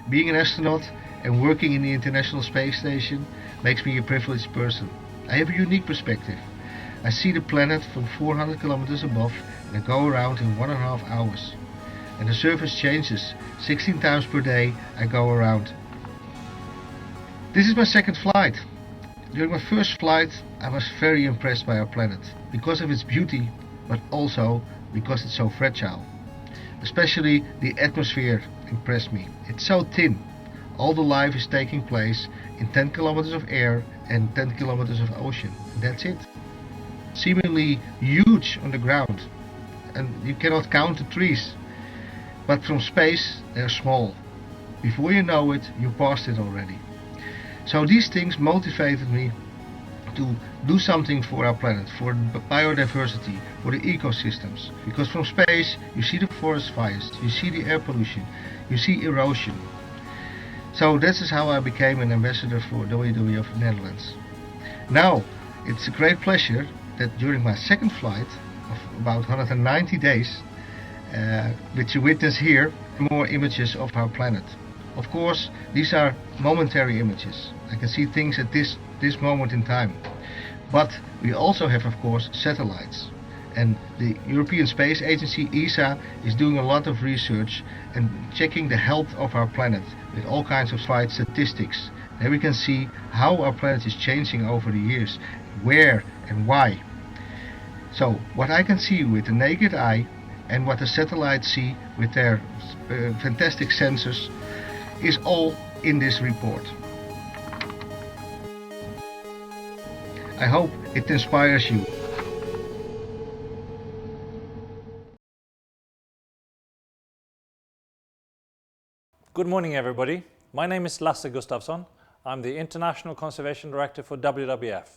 Being an astronaut and working in the International Space Station makes me a privileged person. I have a unique perspective. I see the planet from 400 kilometers above and I go around in 1.5 hours. And the surface changes. 16 times per day I go around. This is my second flight. During my first flight I was very impressed by our planet because of its beauty, but also because it's so fragile. Especially the atmosphere impressed me. It's so thin. All the life is taking place in 10 kilometers of air and 10 kilometers of ocean. And that's it. Seemingly huge on the ground. And you cannot count the trees. But from space they're small. Before you know it, you passed it already. So these things motivated me to do something for our planet, for biodiversity, for the ecosystems. Because from space you see the forest fires, you see the air pollution, you see erosion. So this is how I became an ambassador for WWF Netherlands. Now it's a great pleasure that during my second flight of about 190 days, which you witness here, more images of our planet. Of course, these are momentary images. I can see things at this moment in time. But we also have, of course, satellites. And the European Space Agency, ESA, is doing a lot of research and checking the health of our planet with all kinds of flight statistics. There we can see how our planet is changing over the years, where and why. So what I can see with the naked eye and what the satellites see with their fantastic sensors is all in this report. I hope it inspires you. Good morning, everybody. My name is Lasse Gustavsson. I'm the International Conservation Director for WWF.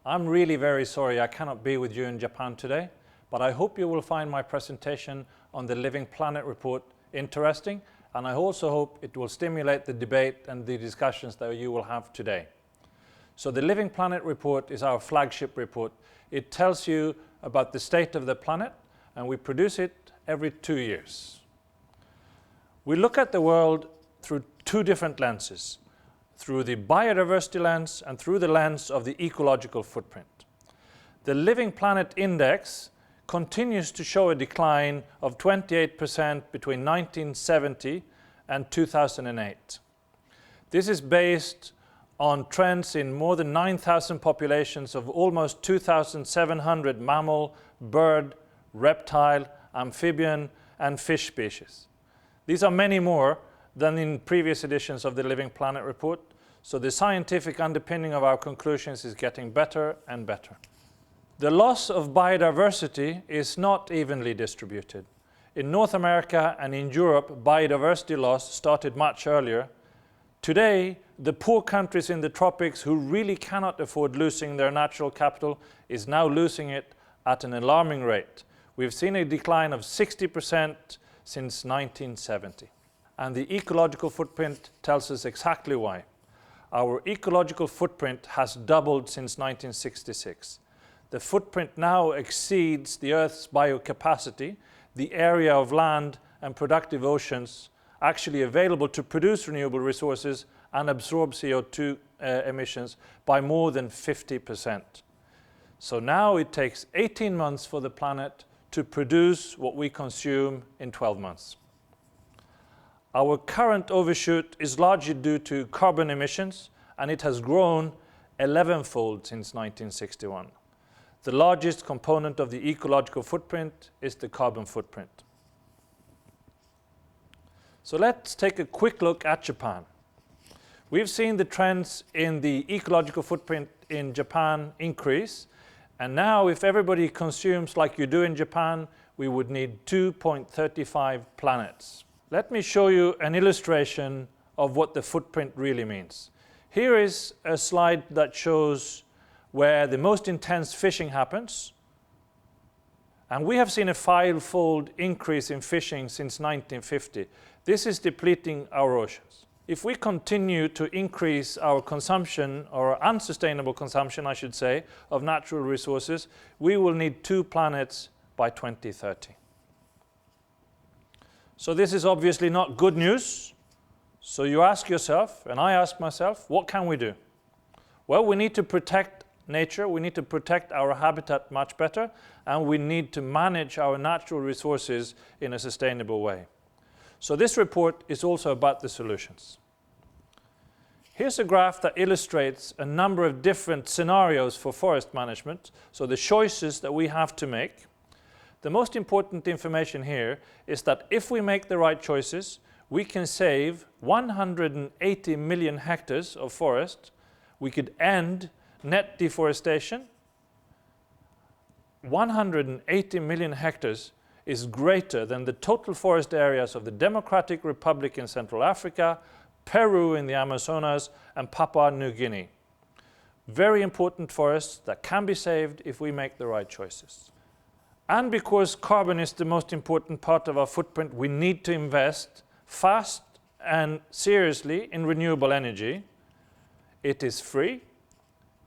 I'm really very sorry I cannot be with you in Japan today, but I hope you will find my presentation on the Living Planet report interesting, and I also hope it will stimulate the debate and the discussions that you will have today. So the Living Planet report is our flagship report. It tells you about the state of the planet, and we produce it every 2 years. We look at the world through two different lenses, through the biodiversity lens and through the lens of the ecological footprint. The Living Planet Index continues to show a decline of 28% between 1970 and 2008. This is based on trends in more than 9,000 populations of almost 2,700 mammal, bird, reptile, amphibian, and fish species. These are many more than in previous editions of the Living Planet report, so the scientific underpinning of our conclusions is getting better and better. The loss of biodiversity is not evenly distributed. In North America and in Europe, biodiversity loss started much earlier. Today, the poor countries in the tropics who really cannot afford losing their natural capital is now losing it at an alarming rate. We've seen a decline of 60% since 1970. And the ecological footprint tells us exactly why. Our ecological footprint has doubled since 1966. The footprint now exceeds the Earth's biocapacity, the area of land and productive oceans actually available to produce renewable resources and absorb CO2 emissions by more than 50%. So now it takes 18 months for the planet to produce what we consume in 12 months. Our current overshoot is largely due to carbon emissions, and it has grown 11-fold since 1961. The largest component of the ecological footprint is the carbon footprint. So let's take a quick look at Japan. We've seen the trends in the ecological footprint in Japan increase, and now if everybody consumes like you do in Japan, we would need 2.35 planets. Let me show you an illustration of what the footprint really means. Here is a slide that shows where the most intense fishing happens. And we have seen a 5-fold increase in fishing since 1950. This is depleting our oceans. If we continue to increase our consumption, or unsustainable consumption, I should say, of natural resources, we will need 2 planets by 2030. So this is obviously not good news. So you ask yourself, and I ask myself, what can we do? Well, we need to protect nature, we need to protect our habitat much better, and we need to manage our natural resources in a sustainable way. So this report is also about the solutions. Here's a graph that illustrates a number of different scenarios for forest management, so the choices that we have to make. The most important information here is that if we make the right choices, we can save 180 million hectares of forest. We could end net deforestation. 180 million hectares is greater than the total forest areas of the Democratic Republic in Central Africa, Peru in the Amazonas, and Papua New Guinea. Very important forests that can be saved if we make the right choices. And because carbon is the most important part of our footprint, we need to invest fast and seriously in renewable energy. It is free,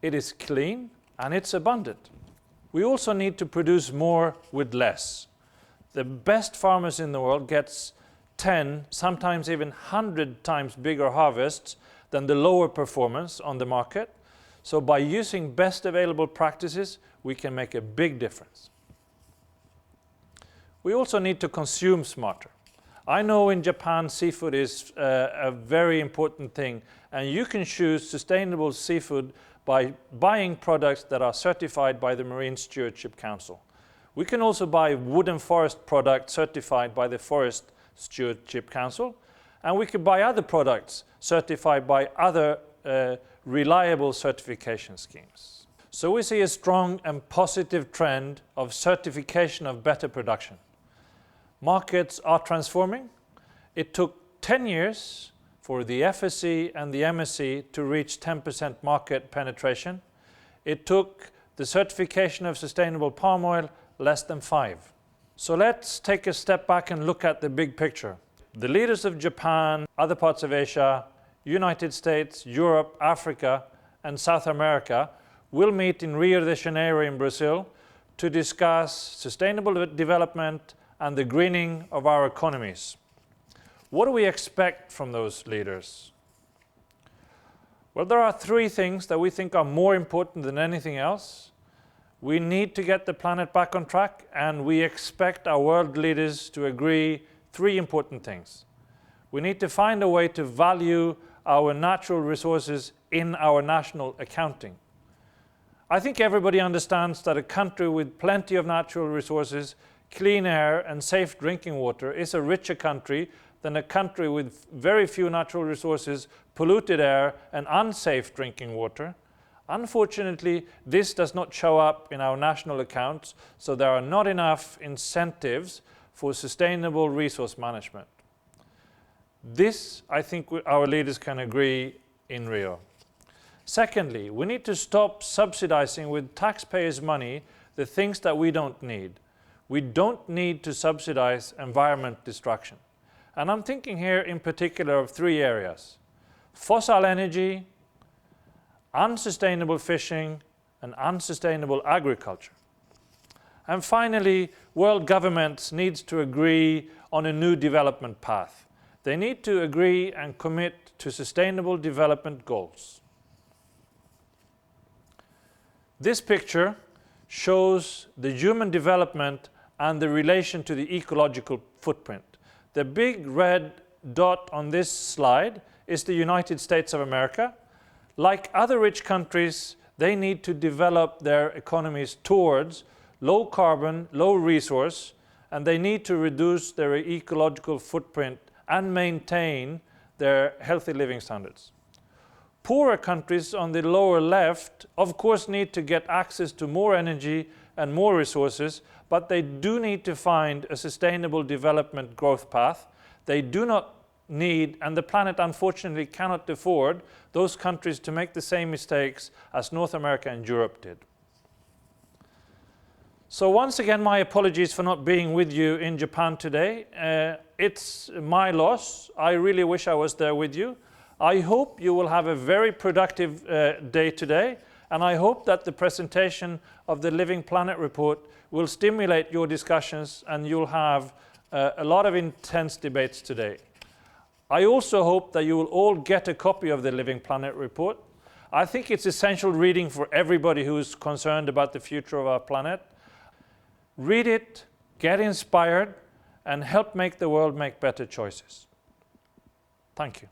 it is clean, and it's abundant. We also need to produce more with less. The best farmers in the world get 10, sometimes even 100 times bigger harvests than the lower performance on the market. So by using best available practices, we can make a big difference. We also need to consume smarter. I know in Japan seafood is a very important thing, and you can choose sustainable seafood by buying products that are certified by the Marine Stewardship Council. We can also buy wood and forest products certified by the Forest Stewardship Council, and we can buy other products certified by other reliable certification schemes. So we see a strong and positive trend of certification of better production. Markets are transforming. It took 10 years for the FSC and the MSC to reach 10% market penetration. It took the certification of sustainable palm oil less than 5. So let's take a step back and look at the big picture. The leaders of Japan, other parts of Asia, United States, Europe, Africa, and South America will meet in Rio de Janeiro in Brazil to discuss sustainable development and the greening of our economies. What do we expect from those leaders? Well, there are 3 things that we think are more important than anything else. We need to get the planet back on track, and we expect our world leaders to agree 3 important things. We need to find a way to value our natural resources in our national accounting. I think everybody understands that a country with plenty of natural resources, clean air and safe drinking water is a richer country than a country with very few natural resources, polluted air and unsafe drinking water. Unfortunately, this does not show up in our national accounts, so there are not enough incentives for sustainable resource management. This, I think, our leaders can agree in Rio. Secondly, we need to stop subsidizing with taxpayers' money the things that we don't need. We don't need to subsidize environment destruction. And I'm thinking here in particular of 3 areas: fossil energy, unsustainable fishing, and unsustainable agriculture. And finally, world governments need to agree on a new development path. They need to agree and commit to sustainable development goals. This picture shows the human development and the relation to the ecological footprint. The big red dot on this slide is the United States of America. Like other rich countries, they need to develop their economies towards low carbon, low resource, and they need to reduce their ecological footprint and maintain their healthy living standards. Poorer countries on the lower left, of course, need to get access to more energy and more resources, but they do need to find a sustainable development growth path. They do not need, and the planet unfortunately cannot afford, those countries to make the same mistakes as North America and Europe did. So once again, my apologies for not being with you in Japan today. It's my loss. I really wish I was there with you. I hope you will have a very productive day today, and I hope that the presentation of the Living Planet report will stimulate your discussions and you'll have a lot of intense debates today. I also hope that you will all get a copy of the Living Planet report. I think it's essential reading for everybody who is concerned about the future of our planet. Read it, get inspired, and help make the world make better choices. Thank you.